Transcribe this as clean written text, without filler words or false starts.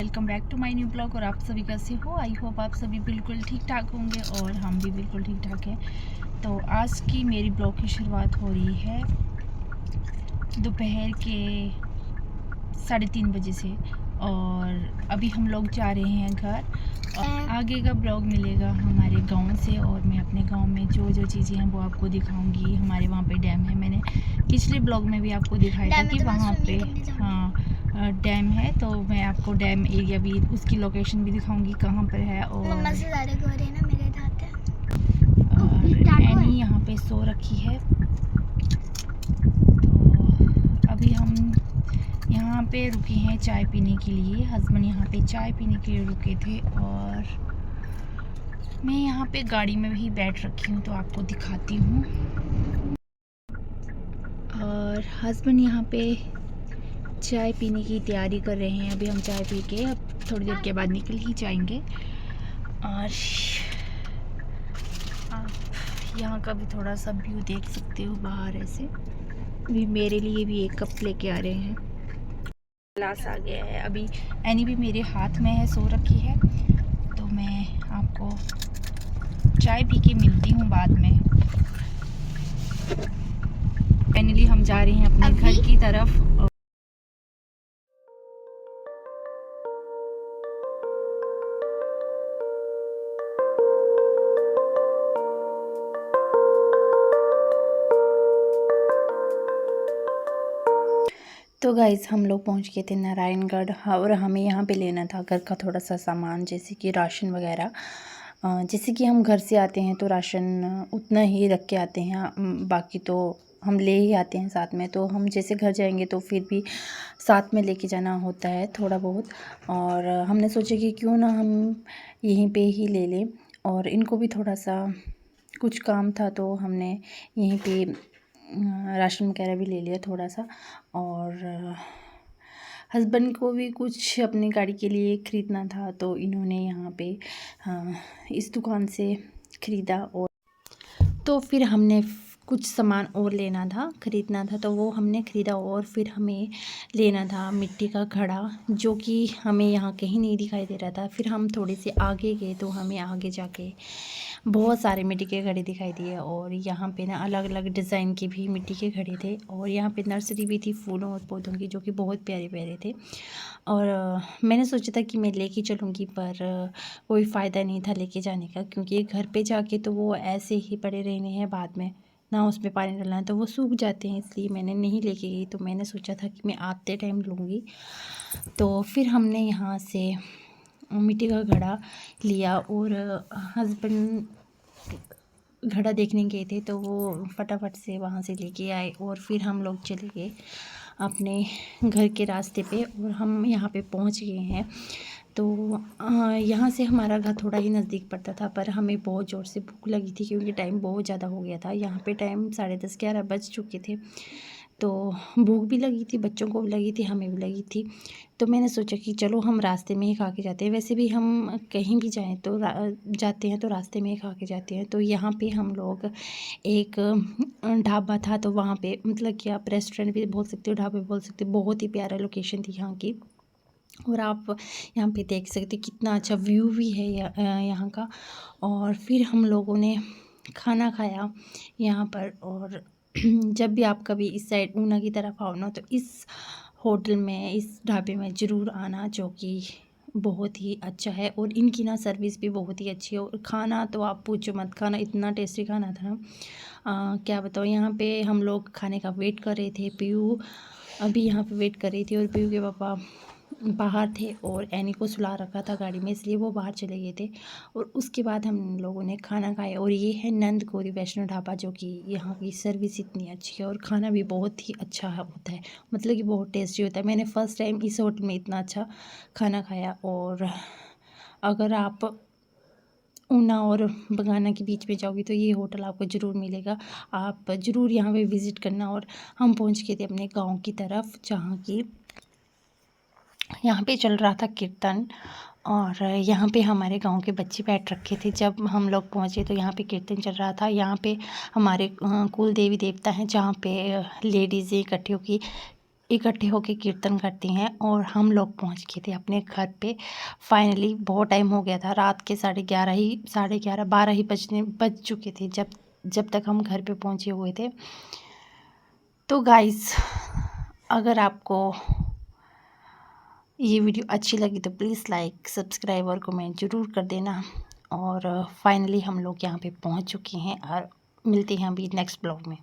Welcome back to my new blog. और आप सभी कैसे हो? आई होप आप सभी बिल्कुल ठीक ठाक होंगे और हम भी बिल्कुल ठीक ठाक हैं। तो आज की मेरी ब्लॉग की शुरुआत हो रही है दोपहर के 3:30 बजे से। और अभी हम लोग जा रहे हैं घर। और आगे का ब्लॉग मिलेगा हमारे गांव से, और मैं अपने गांव में जो जो चीज़ें हैं वो आपको दिखाऊंगी। हमारे वहाँ पे डैम है, मैंने पिछले ब्लॉग में भी आपको दिखाया था कि वहाँ पे डैम है। तो मैं आपको डैम एरिया भी, उसकी लोकेशन भी दिखाऊंगी कहाँ पर है। और एनी यहाँ पे सो रखी है। तो अभी हम यहाँ पे रुके हैं चाय पीने के लिए। हस्बैंड यहाँ पे चाय पीने के लिए रुके थे और मैं यहाँ पे गाड़ी में भी बैठ रखी हूँ, तो आपको दिखाती हूँ। और हस्बैंड यहाँ पे चाय पीने की तैयारी कर रहे हैं। अभी हम चाय पी के अब थोड़ी देर के बाद निकल ही जाएंगे। और आप यहाँ का भी थोड़ा सा व्यू देख सकते हो बाहर ऐसे। अभी मेरे लिए भी एक कप लेके आ रहे हैं। ग्लास आ गया है। अभी एनी भी मेरे हाथ में है, सो रखी है। तो मैं आपको चाय पी के मिलती हूँ बाद में। फाइनली हम जा रहे हैं अपने घर की तरफ। तो गाइज़ हम लोग पहुंच गए थे नारायणगढ़। और हमें यहाँ पे लेना था घर का थोड़ा सा सामान, जैसे कि राशन वगैरह। जैसे कि हम घर से आते हैं तो राशन उतना ही रख के आते हैं, बाकी तो हम ले ही आते हैं साथ में। तो हम जैसे घर जाएंगे तो फिर भी साथ में लेके जाना होता है थोड़ा बहुत। और हमने सोचा कि क्यों ना हम यहीं पे ही ले लें। और इनको भी थोड़ा सा कुछ काम था तो हमने यहीं पे राशन वगैरह भी ले लिया थोड़ा सा। और हस्बैंड को भी कुछ अपनी गाड़ी के लिए ख़रीदना था, तो इन्होंने यहाँ पे इस दुकान से ख़रीदा। और तो फिर हमने कुछ सामान और लेना था, ख़रीदना था, तो वो हमने ख़रीदा। और फिर हमें लेना था मिट्टी का घड़ा, जो कि हमें यहाँ कहीं नहीं दिखाई दे रहा था। फिर हम थोड़े से आगे गए तो हमें आगे जाके बहुत सारे मिट्टी के घड़े दिखाई दिए। और यहाँ पे ना अलग अलग डिज़ाइन के भी मिट्टी के घड़े थे। और यहाँ पे नर्सरी भी थी फूलों और पौधों की, जो कि बहुत प्यारे प्यारे थे। और मैंने सोचा था कि मैं लेके चलूँगी, पर कोई फ़ायदा नहीं था लेके जाने का, क्योंकि घर पे जाके तो वो ऐसे ही पड़े रहने हैं, बाद में ना उसमें पानी डालना है तो वो सूख जाते हैं। इसलिए मैंने नहीं लेके गई। तो मैंने सोचा था कि मैं आते टाइम लूँगी। तो फिर हमने यहाँ से मिट्टी का घड़ा लिया। और हस्बैंड घड़ा देखने गए थे तो वो फटाफट से वहाँ से लेके आए। और फिर हम लोग चले गए अपने घर के रास्ते पे। और हम यहाँ पे पहुँच गए हैं। तो यहाँ से हमारा घर थोड़ा ही नज़दीक पड़ता था, पर हमें बहुत ज़ोर से भूख लगी थी, क्योंकि टाइम बहुत ज़्यादा हो गया था। यहाँ पे टाइम 10:30-11 बज चुके थे। तो भूख भी लगी थी, बच्चों को भी लगी थी, हमें भी लगी थी। तो मैंने सोचा कि चलो हम रास्ते में ही खा के जाते हैं। वैसे भी हम कहीं भी जाएं तो जाते हैं तो रास्ते में ही खा के जाते हैं। तो यहाँ पे हम लोग एक ढाबा था, तो वहाँ पे, मतलब कि आप रेस्टोरेंट भी बोल सकते हो, ढाबा भी बोल सकते हो। बहुत ही प्यारा लोकेशन थी यहाँ की। और आप यहाँ पे देख सकते हो कितना अच्छा व्यू भी है यहाँ का। और फिर हम लोगों ने खाना खाया यहाँ पर। और जब भी आप कभी इस साइड ऊना की तरफ आओ ना, तो इस होटल में, इस ढाबे में ज़रूर आना, जो कि बहुत ही अच्छा है। और इनकी ना सर्विस भी बहुत ही अच्छी है। और खाना तो आप पूछो मत, खाना इतना टेस्टी खाना था ना, क्या बताओ। यहाँ पे हम लोग खाने का वेट कर रहे थे। पीयू अभी यहाँ पे वेट कर रही थी, और पीयू के पापा बाहर थे और एनी को सुला रखा था गाड़ी में, इसलिए वो बाहर चले गए थे। और उसके बाद हम लोगों ने खाना खाया। और ये है नंद गौरी वैष्णो ढाबा, जो कि यहाँ की सर्विस इतनी अच्छी है और खाना भी बहुत ही अच्छा होता है, मतलब कि बहुत टेस्टी होता है। मैंने फ़र्स्ट टाइम इस होटल में इतना अच्छा खाना खाया। और अगर आप ऊना और बगाना के बीच में जाओगी तो ये होटल आपको ज़रूर मिलेगा। आप ज़रूर यहाँ पे विज़िट करना। और हम पहुँच गए थे अपने गाँव की तरफ, जहाँ की यहाँ पे चल रहा था कीर्तन। और यहाँ पे हमारे गांव के बच्चे बैठ रखे थे। जब हम लोग पहुँचे तो यहाँ पे कीर्तन चल रहा था। यहाँ पे हमारे कुल देवी देवता हैं, जहाँ पे लेडीज़ें इकट्ठी होगी इकट्ठे होके कीर्तन करती हैं। और हम लोग पहुंच गए थे अपने घर पे फाइनली। बहुत टाइम हो गया था, रात के 11:30 12 ही बज चुके थे जब जब तक हम घर पे पहुंचे हुए थे। तो गाइस, अगर आपको ये वीडियो अच्छी लगी तो प्लीज़ लाइक, सब्सक्राइब और कमेंट ज़रूर कर देना। और फाइनली हम लोग यहाँ पे पहुँच चुके हैं और मिलते हैं अभी नेक्स्ट ब्लॉग में।